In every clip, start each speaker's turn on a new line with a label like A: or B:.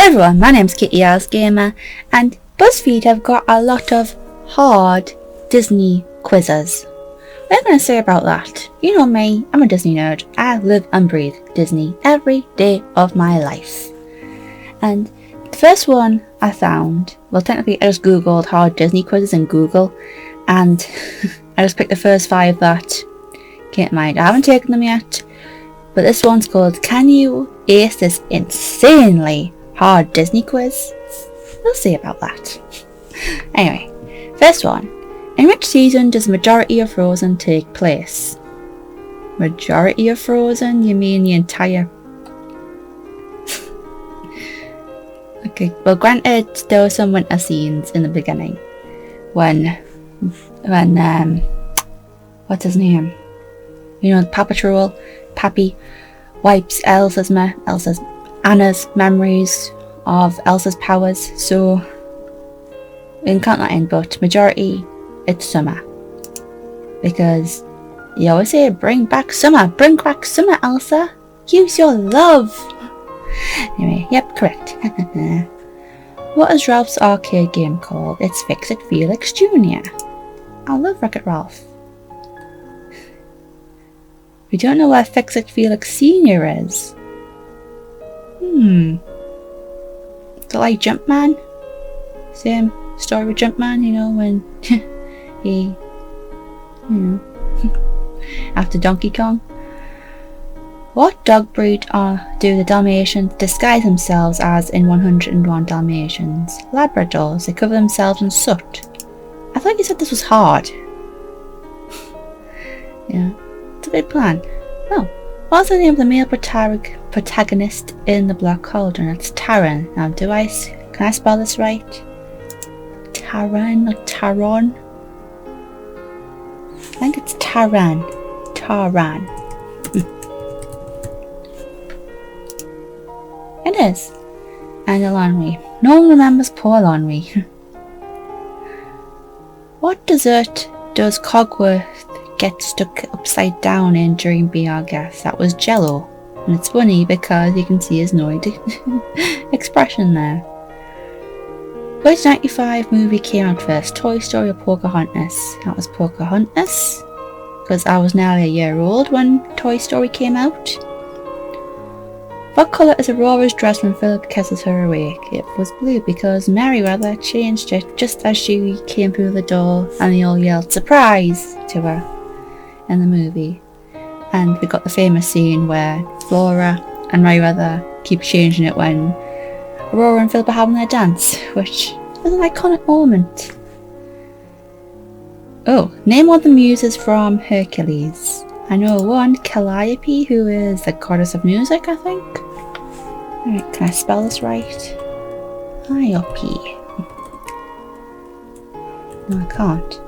A: Hello everyone, my name's Kitty Owls Gamer, and Buzzfeed have got a lot of hard Disney quizzes. What am I going to say about that? You know me, I'm a Disney nerd. I live and breathe Disney every day of my life. And the first one I found, well technically I just googled hard Disney quizzes in Google, and I just picked the first 5 that came to mind. I haven't taken them yet, but this one's called Can You Ace This Insanely Hard Disney Quiz? We'll see about that. Anyway, first one. In which season does the majority of Frozen take place? Majority of Frozen? You mean the entire... Okay, well granted there were some winter scenes in the beginning. When what's his name? You know, the Paw Patrol, Pappy, wipes Anna's memories of Elsa's powers, so we can count that in, but majority it's summer, because you always say bring back summer, Elsa, use your love. Anyway, yep, correct. What is Ralph's arcade game called? It's Fix-It Felix Jr. I love Wreck-It Ralph. We don't know where Fix-It Felix Sr. is. Is it like Jumpman? Same story with Jumpman, you know, when he, you know, after Donkey Kong. What dog breed do the Dalmatians disguise themselves as in 101 Dalmatians? Labradors. They cover themselves in soot. I thought you said this was hard. Yeah, it's a good plan. Oh. What's the name of the male protagonist in the Black Cauldron? It's Taran. Now, can I spell this right? Taran or Taron? I think it's Taran. Taran. It is. And Elanri. No one remembers poor Elanri. What dessert does Cogworth get stuck upside down in during Be Our Guest? That was Jello, and it's funny because you can see his annoyed expression there. Which 95 movie came out first, Toy Story or Pocahontas? That was Pocahontas, because I was nearly a year old when Toy Story came out. What colour is Aurora's dress when Philip kisses her awake? It was blue because Merryweather changed it just as she came through the door, and they all yelled surprise to her in the movie. And we got the famous scene where Flora and Merryweather keep changing it when Aurora and Philip are having their dance, which is an iconic moment. Oh, name one of the muses from Hercules. I know one, Calliope, who is the goddess of music, I think. Alright, can I spell this right? Calliope. No, I can't.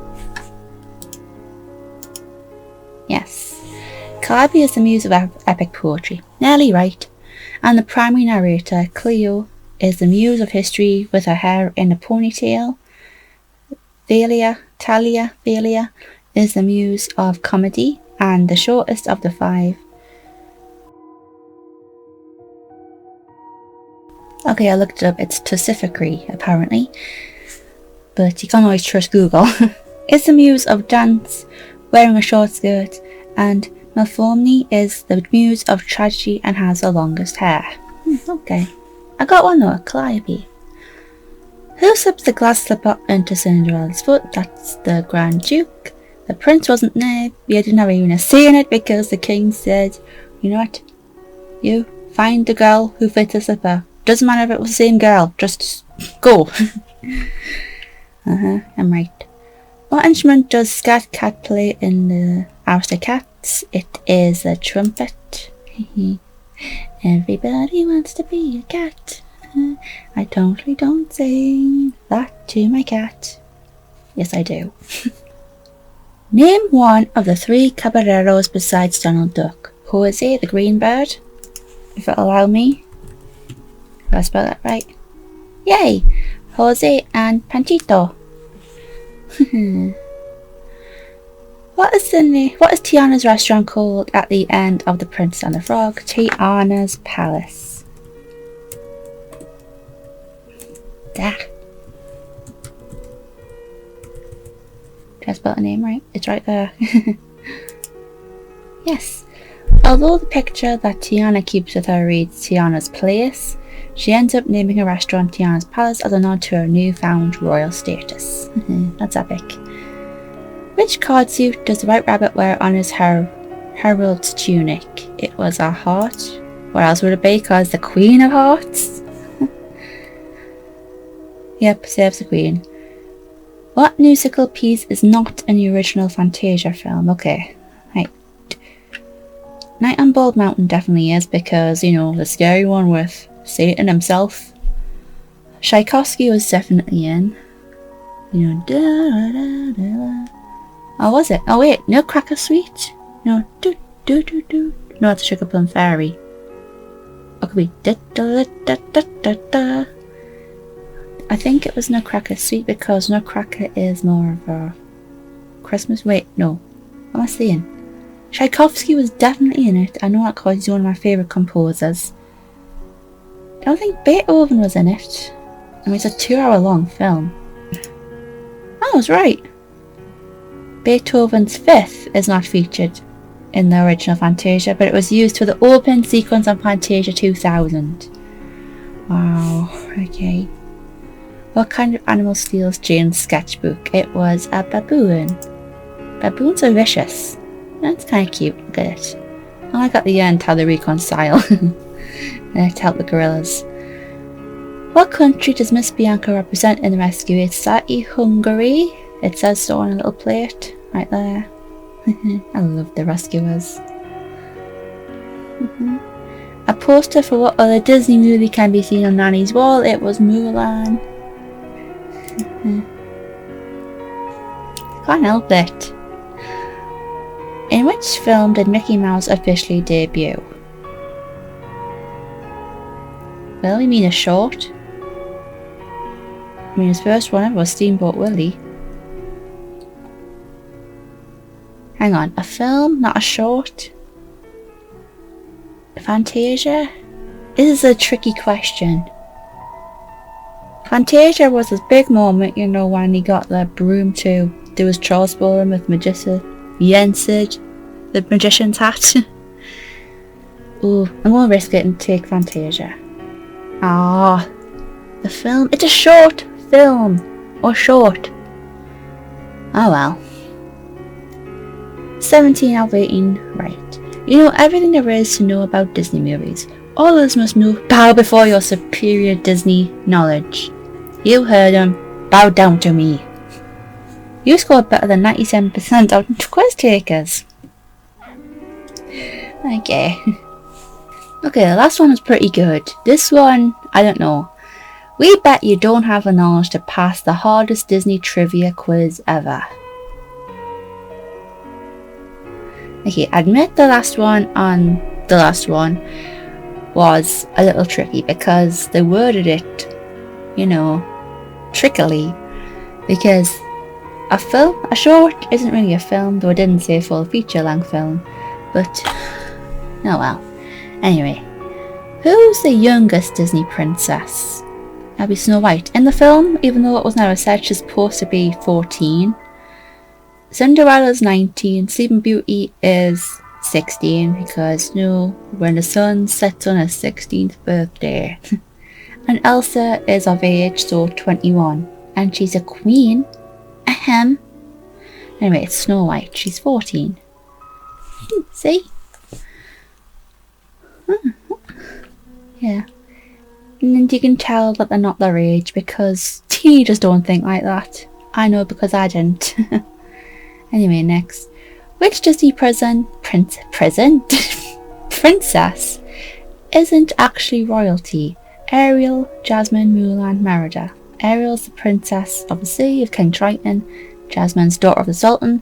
A: Yes. Calliope is the muse of epic poetry. Nearly right. And the primary narrator, Cleo, is the muse of history with her hair in a ponytail. Thalia is the muse of comedy, and the shortest of the 5. Okay, I looked it up, it's Tosiphacre, apparently. But you can't always trust Google. Is the muse of dance, wearing a short skirt, and Melphomene is the muse of tragedy and has the longest hair. Okay. I got one though, Calliope. Who slips the glass slipper into Cinderella's foot? That's the Grand Duke. The prince wasn't there. We didn't have even a say in it because the king said, you know what? You find the girl who fits the slipper. Doesn't matter if it was the same girl. Just go. I'm right. What instrument does Scat Cat play in the Aristocats? It is a trumpet. Everybody wants to be a cat. I totally don't sing that to my cat. Yes, I do. Name one of the 3 caballeros besides Donald Duck. Jose the Green Bird, if it'll allow me. Did I spell that right? Yay! Jose and Panchito. What is Tiana's restaurant called at the end of The Princess and the Frog? Tiana's Palace. Did I spell the name right? It's right there. Yes. Although the picture that Tiana keeps with her reads Tiana's Place, she ends up naming her restaurant Tiana's Palace as a nod to her newfound royal status. That's epic. Which card suit does the White Rabbit wear on his herald's tunic? It was a heart. What else would it be? Because the Queen of Hearts? Yep, saves the Queen. What musical piece is not in the original Fantasia film? Okay, right. Night on Bald Mountain definitely is because, you know, the scary one with Satan himself. Tchaikovsky was definitely in. You know, da, da, da, da. Oh, was it? Oh wait, Nutcracker Suite? No, do do do do. No, that's Sugar Plum Fairy. Or could be da da da da da da. I think it was Nutcracker Suite because Nutcracker is more of a Christmas. Wait, no. What am I saying? Tchaikovsky was definitely in it. I know that because he's one of my favourite composers. I don't think Beethoven was in it. I mean, it's a 2-hour long film. I was right. Beethoven's Fifth is not featured in the original Fantasia, but it was used for the opening sequence on Fantasia 2000. Wow, okay. What kind of animal steals Jane's sketchbook? It was a baboon. Baboons are vicious. That's kind of cute. Look at it. I like at the end how they reconcile. To help the gorillas. What country does Miss Bianca represent in the rescue? It's Society Hungary. It says so on a little plate right there. I love the rescuers. A poster for what other Disney movie can be seen on Nanny's wall? It was Mulan. Can't help it. In which film did Mickey Mouse officially debut? Well, we mean a short. I mean, his first one ever was Steamboat Willie. Hang on, a film, not a short? Fantasia? This is a tricky question. Fantasia was his big moment, you know, when he got the broom to do his Charles Ballroom with Jensid, the magician's hat. Ooh, I'm gonna risk it and take Fantasia. Ah, the film. It's a short film. Or short. Oh well. 17 out of 18, right. You know everything there is to know about Disney movies. All others must know. Bow before your superior Disney knowledge. You heard him. Bow down to me. You scored better than 97% out of quiz takers. Okay. Okay, the last one was pretty good. This one, I don't know. We bet you don't have the knowledge to pass the hardest Disney trivia quiz ever. Okay, admit the last one was a little tricky because they worded it, you know, trickily. Because a short isn't really a film, though it didn't say full feature-length film. But, oh well. Anyway, who's the youngest Disney princess? That'd be Snow White. In the film, even though it was never said, she's supposed to be 14. Cinderella's 19. Sleeping Beauty is 16 because, you know, when the sun sets on her 16th birthday. And Elsa is of age, so 21. And she's a queen. Ahem. Anyway, it's Snow White. She's 14. See? Yeah. And then you can tell that they're not their age because teenagers don't think like that. I know because I didn't. Anyway, next. Which Disney princess isn't actually royalty? Ariel, Jasmine, Mulan, Merida. Ariel's the princess of the sea of King Triton. Jasmine's daughter of the Sultan.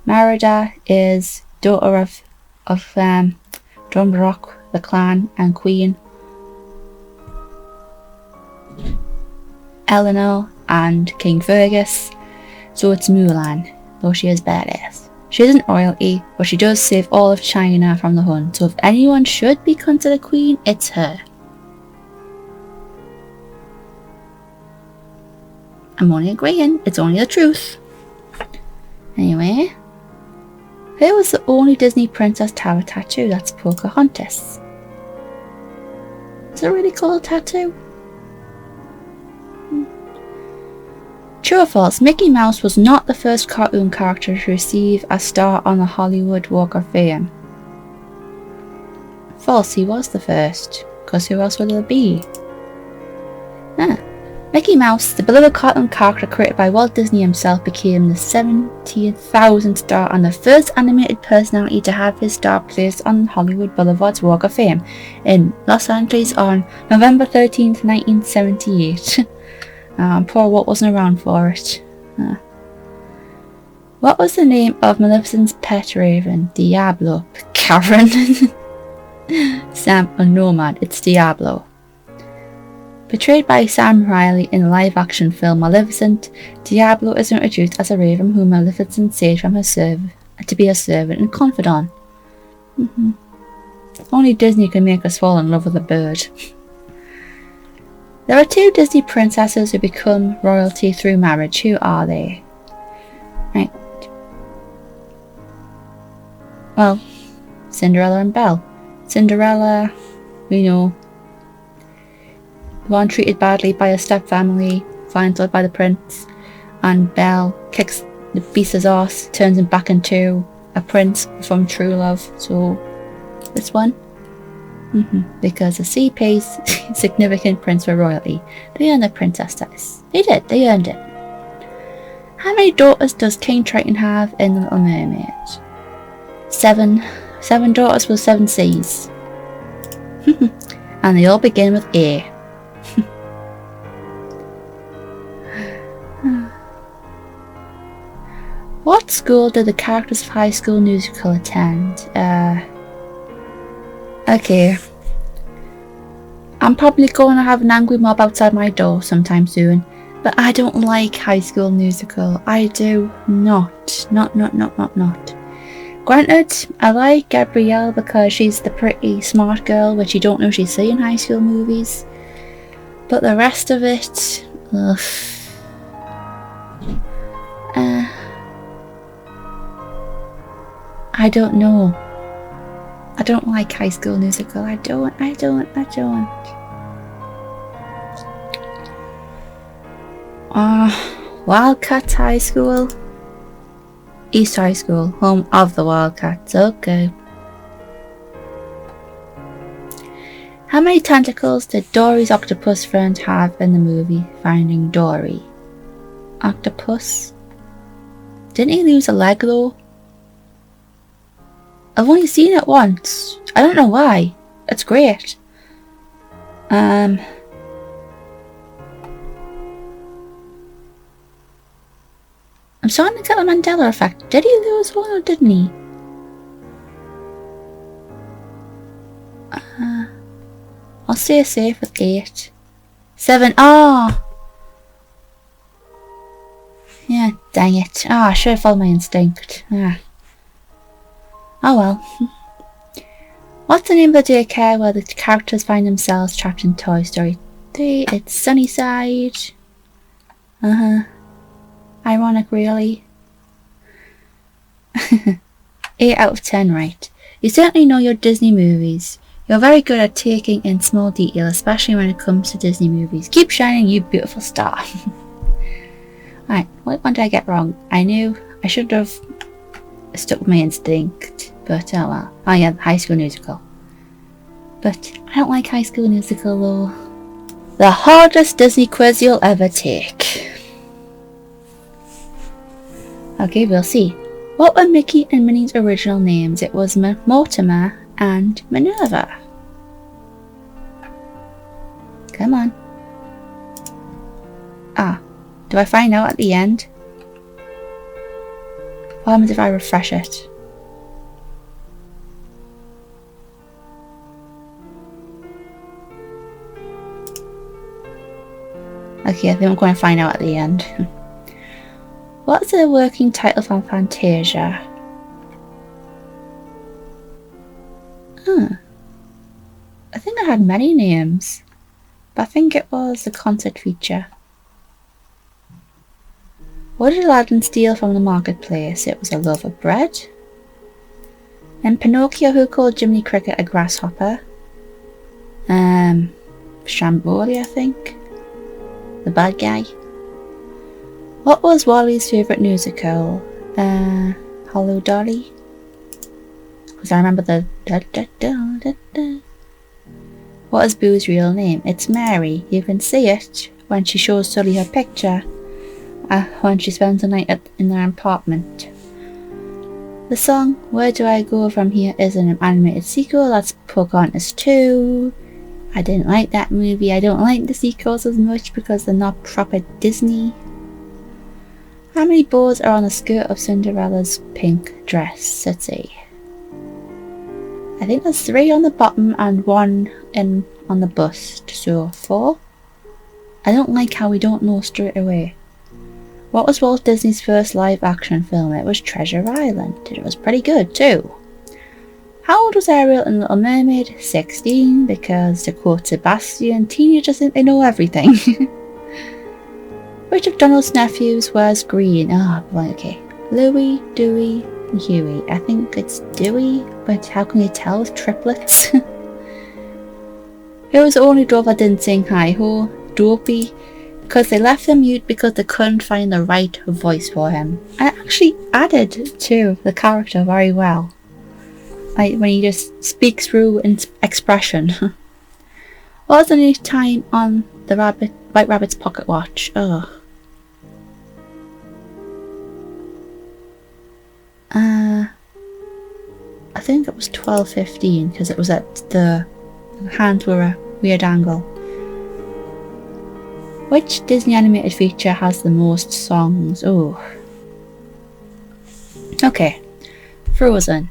A: Merida is daughter of Drumrock, the clan, and queen. Eleanor and King Fergus. So it's Mulan, though she is badass. She isn't royalty, but she does save all of China from the Hun, so if anyone should be considered queen, it's her. I'm only agreeing. It's only the truth. Anyway. Who was the only Disney princess to have a tattoo? That's Pocahontas. It's a really cool tattoo. True or false? Mickey Mouse was not the first cartoon character to receive a star on the Hollywood Walk of Fame. False, he was the first. Because who else would it be? Mickey Mouse, the beloved cartoon character created by Walt Disney himself, became the 70,000th star and the first animated personality to have his star placed on Hollywood Boulevard's Walk of Fame in Los Angeles on November 13th, 1978. Poor Walt wasn't around for it. What was the name of Maleficent's pet raven? Diablo. Karen. Sam, no man, it's Diablo. Portrayed by Sam Riley in the live-action film Maleficent, Diablo is introduced as a raven whom Maleficent saved from to be a servant and confidant. Only Disney can make us fall in love with a bird. There are 2 Disney princesses who become royalty through marriage. Who are they? Right. Well, Cinderella and Belle. Cinderella, we know, the one treated badly by her stepfamily, finds love by the prince, and Belle kicks the beast's ass, turns him back into a prince from true love. So, this one? Because the sea pays significant prince for royalty. They earned their princess status. They did, they earned it. How many daughters does King Triton have in The Little Mermaid? 7. 7 daughters with 7 C's. And they all begin with A. What school did the characters of High School Musical attend? Okay. I'm probably going to have an angry mob outside my door sometime soon, but I don't like High School Musical. I do not. Not. Granted, I like Gabrielle because she's the pretty smart girl, which you don't usually see in high school movies. But the rest of it, ugh. I don't know. I don't like High School Musical. I don't. Wildcats High School. East High School, home of the Wildcats. Okay. How many tentacles did Dory's octopus friend have in the movie Finding Dory? Octopus? Didn't he lose a leg though? I've only seen it once. I don't know why. It's great. I'm starting to get the Mandela effect. Did he lose one or didn't he? I'll stay safe with 8. 7. Ah! Yeah, dang it. I should have followed my instinct. Oh well. What's the name of the daycare where the characters find themselves trapped in Toy Story 3? It's Sunnyside. Ironic, really. 8 out of 10, right. You certainly know your Disney movies. You're very good at taking in small detail, especially when it comes to Disney movies. Keep shining, you beautiful star. Alright, what one did I get wrong? I knew I should have stuck with my instinct, but oh well. Oh yeah, High School Musical. But I don't like High School Musical though. The hardest Disney quiz you'll ever take. Okay, we'll see. What were Mickey and Minnie's original names? It was Mortimer and Minerva. Come on. Do I find out at the end? What happens if I refresh it? Okay, I think I'm going to find out at the end. What's the working title for Fantasia? I think I had many names, but I think it was the concert feature. What did Aladdin steal from the marketplace? It was a loaf of bread. And Pinocchio, who called Jiminy Cricket a grasshopper? Shamboli, I think. The bad guy. What was Wally's favourite musical? Hello Dolly? Because I remember the da da da da da. What is Boo's real name? It's Mary. You can see it when she shows Sully her picture when she spends the night in their apartment. The song Where Do I Go From Here is an animated sequel. That's Pocahontas 2. I didn't like that movie. I don't like the sequels as much because they're not proper Disney. How many bows are on the skirt of Cinderella's pink dress? Let's see. I think there's 3 on the bottom and 1 on the bust, so 4. I don't like how we don't know straight away. What was Walt Disney's first live action film? It was Treasure Island. It was pretty good too. How old was Ariel in Little Mermaid? 16, because to quote Sebastian, teenagers think they know everything. Which of Donald's nephews wears green? Oh, right, okay. Louie, Dewey, and Huey. I think it's Dewey, but how can you tell with triplets? Who was the only dwarf that didn't sing hi-ho? Dopey. Because they left him mute because they couldn't find the right voice for him. And it actually added to the character very well. Like when he just speaks through expression. What was the new time on the White Rabbit's pocket watch? Ugh. I think it was 12:15 because it was at the hands were a weird angle. Which Disney animated feature has the most songs? Oh. Okay. Frozen.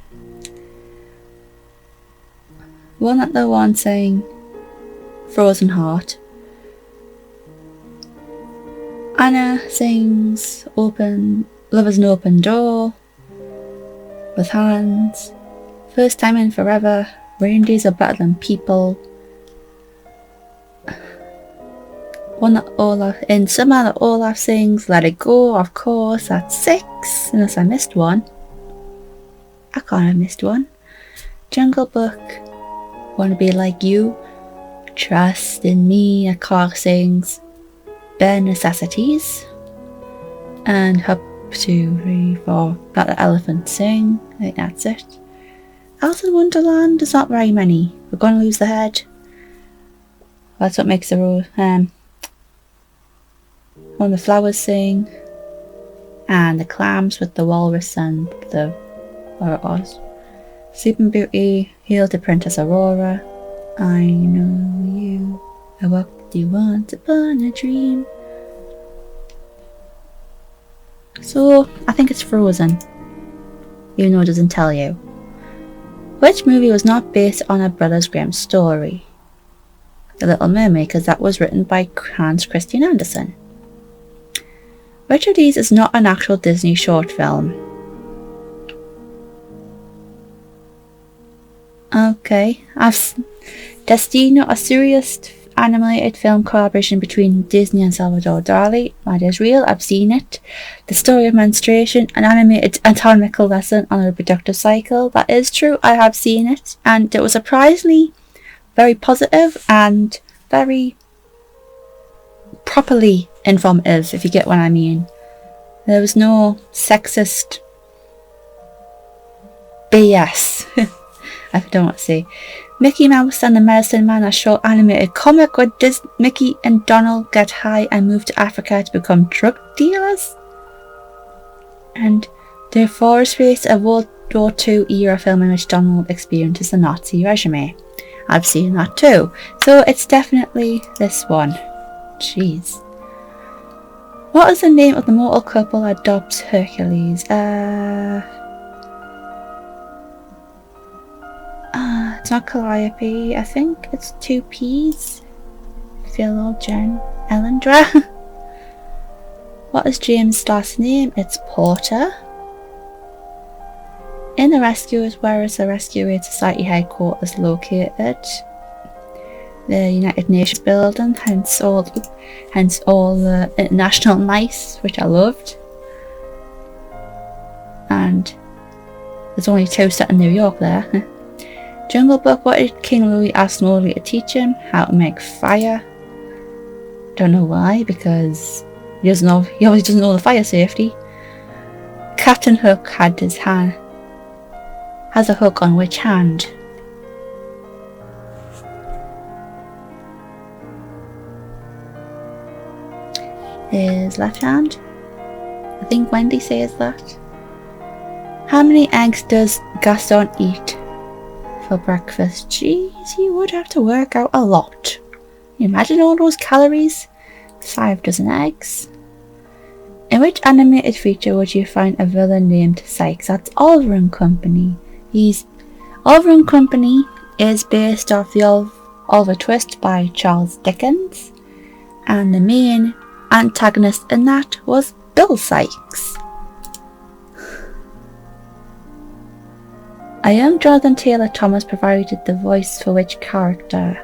A: One that the one saying Frozen Heart. Anna sings Love is an Open Door. With Hands. First Time in Forever. Reindeers Are Better Than People. One that Olaf in Summer that Olaf sings, Let It Go, of course, that's 6, unless I missed one. I can't have missed one. Jungle Book, Wanna Be Like You, Trust in Me, a car sings, Bare Necessities, and Hop 2, 3, 4, Let the Elephant Sing, I think that's it. Alice in Wonderland, there's not very many. We're Gonna Lose the Head. That's what makes the rule. When the Flowers Sing, and the Clams with the Walrus and the where it was. Sleeping Beauty, Hail to Princess Aurora, I Know You, I Walked You Once Upon a Dream. So I think it's Frozen, even though it doesn't tell you. Which movie was not based on a Brothers Grimm story? The Little Mermaid, because that was written by Hans Christian Andersen. Which of these is not an actual Disney short film? Okay, Destino, a serious animated film collaboration between Disney and Salvador Dali. That is real, I've seen it. The Story of Menstruation, an animated anatomical lesson on the reproductive cycle. That is true, I have seen it, and it was surprisingly very positive and very properly informative, if you get what I mean. There was no sexist BS. I don't know what to say. Mickey Mouse and the Medicine Man, a short animated comic where Mickey and Donald get high and move to Africa to become drug dealers. And The Forest Race, a World War II era film in which Donald experiences the Nazi regime. I've seen that too. So it's definitely this one. Jeez. What is the name of the mortal couple that adopts Hercules? It's not Calliope. I think it's 2 P's. Phil, Jen, Elendra. What is James' last name? It's Porter. In the Rescuers, where is the Rescue Aid Society headquarters located? The United Nations building, hence all the international mice, which I loved. And there's only 2 set in New York there. Jungle Book, what did King Louis ask Mowgli to teach him? How to make fire. Don't know why, because he obviously doesn't know the fire safety. Captain Hook has a hook on which hand? His left hand? I think Wendy says that. How many eggs does Gaston eat for breakfast? Jeez, you would have to work out a lot. Can you imagine all those calories? 5 dozen eggs. In which animated feature would you find a villain named Sykes? That's Oliver and Company. Oliver and Company is based off the Oliver Twist by Charles Dickens, and the main antagonist in that was Bill Sykes. A young Jonathan Taylor Thomas provided the voice for which character?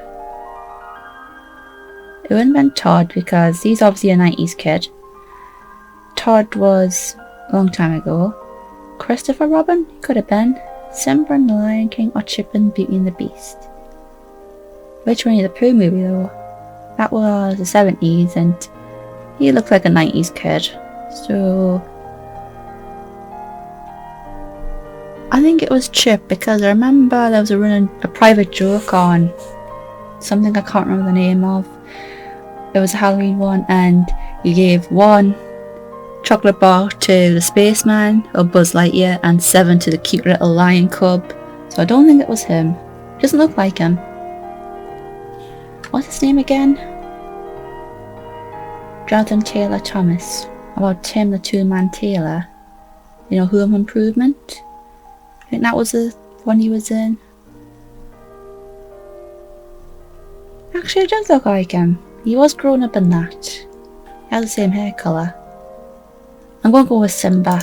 A: It wouldn't have been Todd, because he's obviously a 90s kid. Todd was a long time ago. Christopher Robin? He could have been. Simba and the Lion King, or Chip and Beauty and the Beast. Which Winnie the Pooh movie though? That was the 70s and he looked like a 90s kid. So I think it was Chip, because I remember there was a private joke on something I can't remember the name of. It was a Halloween one, and you gave 1 chocolate bar to the spaceman, or Buzz Lightyear, and 7 to the cute little lion cub. So I don't think it was him. Doesn't look like him. What's his name again? Jonathan Taylor Thomas. About Tim the Two-Man Taylor. You know, Home Improvement? I think that was the one he was in. Actually, it does look like him. He was grown up in that. He has the same hair colour. I'm going to go with Simba.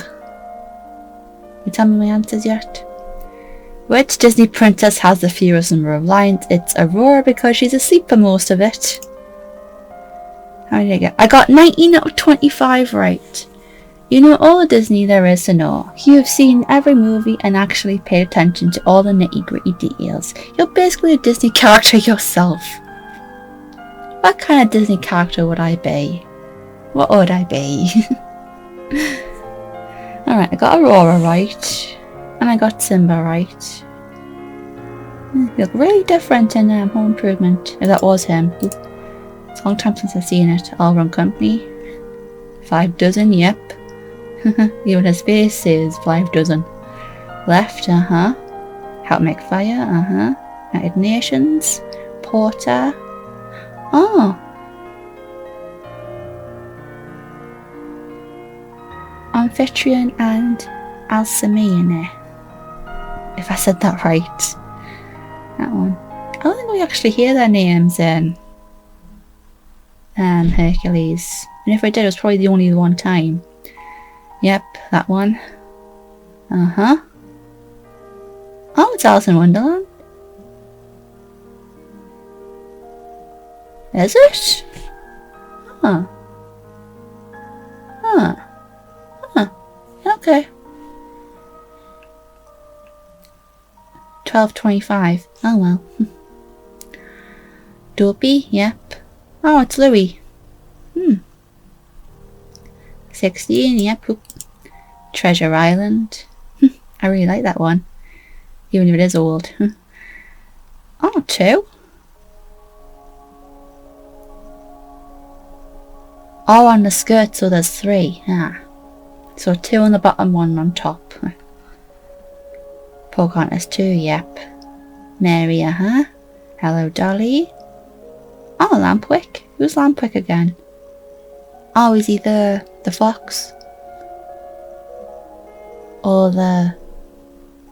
A: You tell me my answers yet? Which Disney princess has the fewest number of lines? It's Aurora, because she's asleep for most of it. How did I get? I got 19 out of 25 right. You know all the Disney there is to know. You have seen every movie and actually paid attention to all the nitty-gritty details. You're basically a Disney character yourself. What kind of Disney character would I be? What would I be? Alright, I got Aurora right. And I got Simba right. They look really different in Home Improvement, if that was him. It's a long time since I've seen it. Oliver and Company. 5 dozen, yep. Even his face says 5 dozen. Left, How to Make Fire, United Nations. Porter. Oh. Amphitryon and Alcimene. If I said that right. That one. I don't think we actually hear their names in Hercules. And if I did, it was probably the only one time. Yep, that one. Oh, it's Alice in Wonderland. Is it? Huh. Okay. 12:25. Oh well. Dopey, yep. Oh, it's Louis. 16, yep. Treasure Island. I really like that one. Even if it is old. Oh, 2. Oh, on the skirt, so there's 3. So 2 on the bottom, 1 on top. Pocahontas 2, yep. Mary, Hello Dolly. Oh, Lampwick. Who's Lampwick again? Oh, is he the fox? Or the...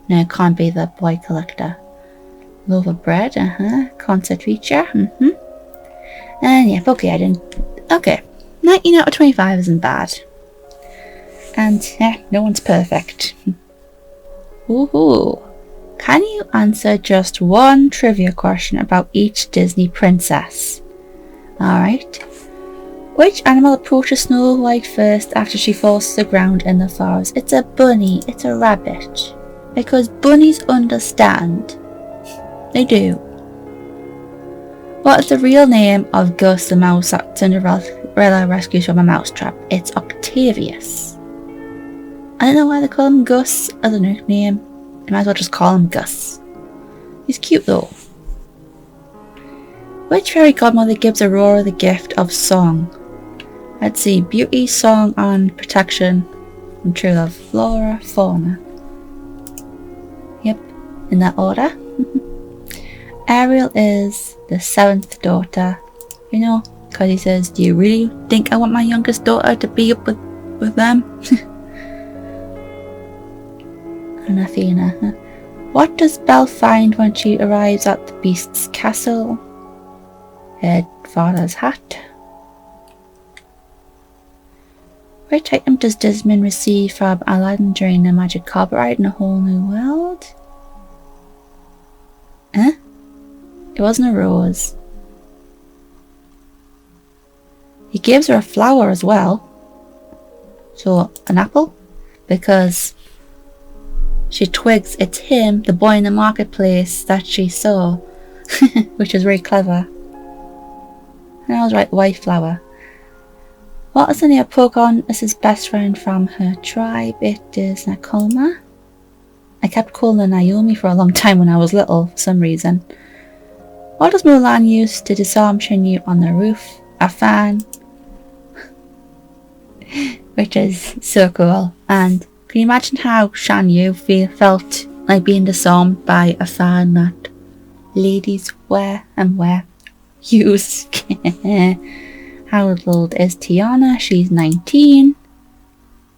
A: No, it can't be the boy collector. Loaf of bread, concert feature, And yeah, okay, I didn't... Okay, 19 out of 25 isn't bad. And yeah, no one's perfect. Woohoo! Can you answer just one trivia question about each Disney princess? Alright. Which animal approaches Snow White first after she falls to the ground in the forest? It's a bunny. It's a rabbit. Because bunnies understand. They do. What is the real name of Gus the mouse that Cinderella rescues from a mousetrap? It's Octavius. I don't know why they call him Gus as a nickname. You might as well just call him Gus. He's cute though. Which fairy godmother gives Aurora the gift of song? Let's see. Beauty, song, and protection. And true love. Flora, fauna. Yep. In that order. Ariel is the 7th daughter. You know, because he says, do you really think I want my youngest daughter to be up with them? And Athena. What does Belle find when she arrives at the Beast's castle? Her father's hat. Which item does Desmond receive from Aladdin during the magic carpet ride in A Whole New World? Huh? It wasn't a rose. He gives her a flower as well. So, an apple? Because she twigs it's him, the boy in the marketplace that she saw. Which is very clever. And I was right, white flower. What is the name of Pocahontas' best friend from her tribe? It is Nakoma. I kept calling her Naomi for a long time when I was little, for some reason. What does Mulan use to disarm Chinyu on the roof? A fan. Which is so cool. And can you imagine how Shan Yu felt like being disarmed by a fan that ladies wear and use? How old is Tiana? She's 19.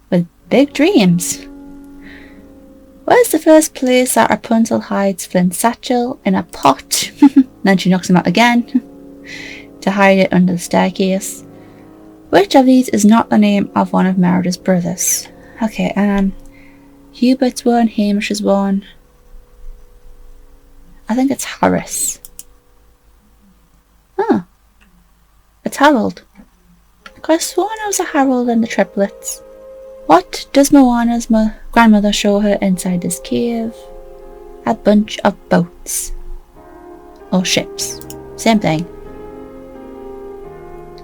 A: With big dreams. Where's the first place that Rapunzel hides Flint's satchel? In a pot. Then she knocks him out again. To hide it under the staircase. Which of these is not the name of one of Merida's brothers? Okay, Hubert's one, Hamish's one. I think it's Horace. Oh. It's Harold. I swore I was a Harold and the triplets. What does Moana's grandmother show her inside this cave? A bunch of boats. Or ships. Same thing.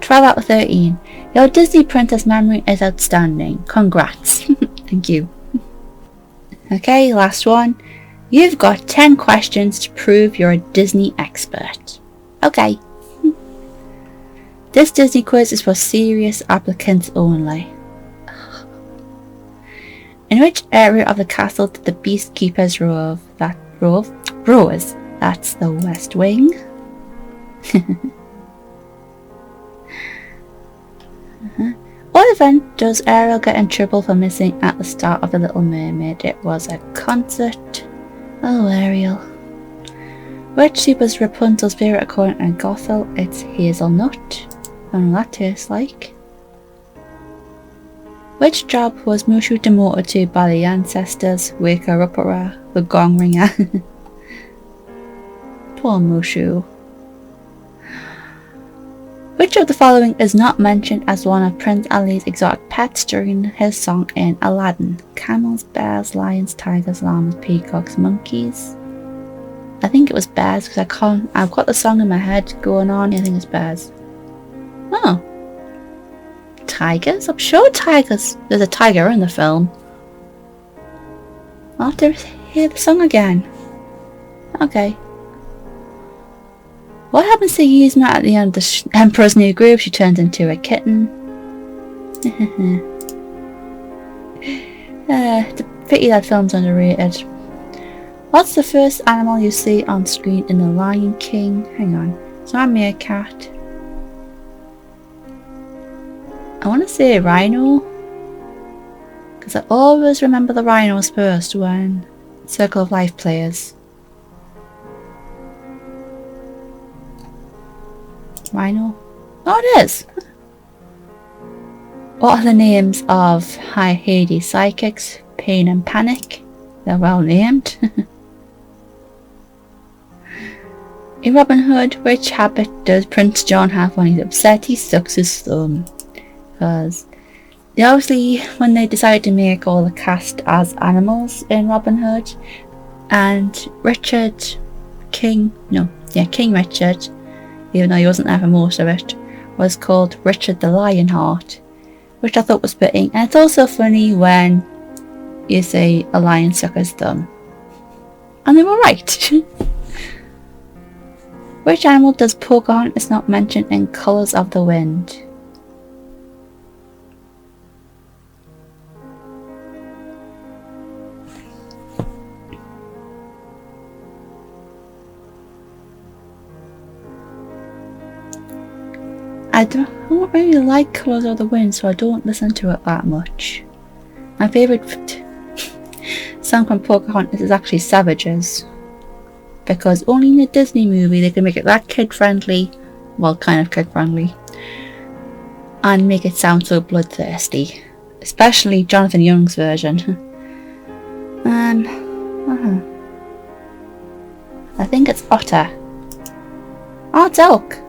A: 12 out of 13. Your Disney princess memory is outstanding. Congrats. Thank you. Okay, last one. You've got 10 questions to prove you're a Disney expert. Okay. This Disney quiz is for serious applicants only. In which area of the castle did the Beast Keepers rove? Rose. That's the West Wing. What event does Ariel get in trouble for missing at the start of The Little Mermaid? It was a concert. Oh, Ariel. Which soup is Rapunzel's favourite according to Gothel? It's hazelnut. I don't know what that tastes like. Which job was Mushu demoted to by the ancestors? Waker Upera, the gong ringer. Poor Mushu. Which of the following is not mentioned as one of Prince Ali's exotic pets during his song in Aladdin? Camels, bears, lions, tigers, llamas, peacocks, monkeys. I think it was bears because I've got the song in my head going on. I think it's bears. Oh. Tigers? I'm sure tigers. There's a tiger in the film. I'll have to hear the song again. Okay. What happens to Yzma at the end of the Emperor's New Groove? She turns into a kitten. It's a pity that film's underrated. What's the first animal you see on screen in The Lion King? Hang on. It's not a meerkat. I want to say a rhino. Because I always remember the rhinos first when Circle of Life plays. Rhino? Oh, it is! What are the names of High Hades psychics? Pain and Panic. They're well named. In Robin Hood, which habit does Prince John have when he's upset? He sucks his thumb. Because obviously, when they decided to make all the cast as animals in Robin Hood, and King Richard, even though he wasn't there for most of it, was called Richard the Lionheart, which I thought was fitting. And it's also funny when you say a lion suck his thumb. And they were right. Which animal does Pocahontas not mention in Colours of the Wind? I don't really like Colours of the Wind, so I don't listen to it that much. My favourite song from Pocahontas is actually Savages, because only in a Disney movie they can make it that kid-friendly, well, kind of kid-friendly, and make it sound so bloodthirsty, especially Jonathan Young's version. I think it's Otter. Oh, it's Elk.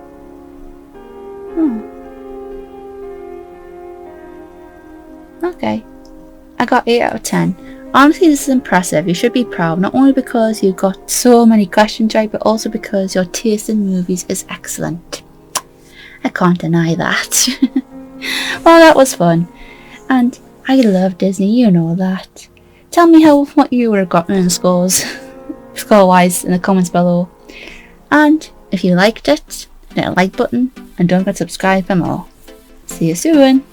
A: Okay, I got 8 out of 10. Honestly, this is impressive. You should be proud, not only because you got so many questions right, but also because your taste in movies is excellent. I can't deny that. Well, that was fun, and I love Disney, you know that. Tell me what you would have gotten in scores, score-wise, in the comments below. And if you liked it, hit a like button, and don't forget to subscribe for more. See you soon!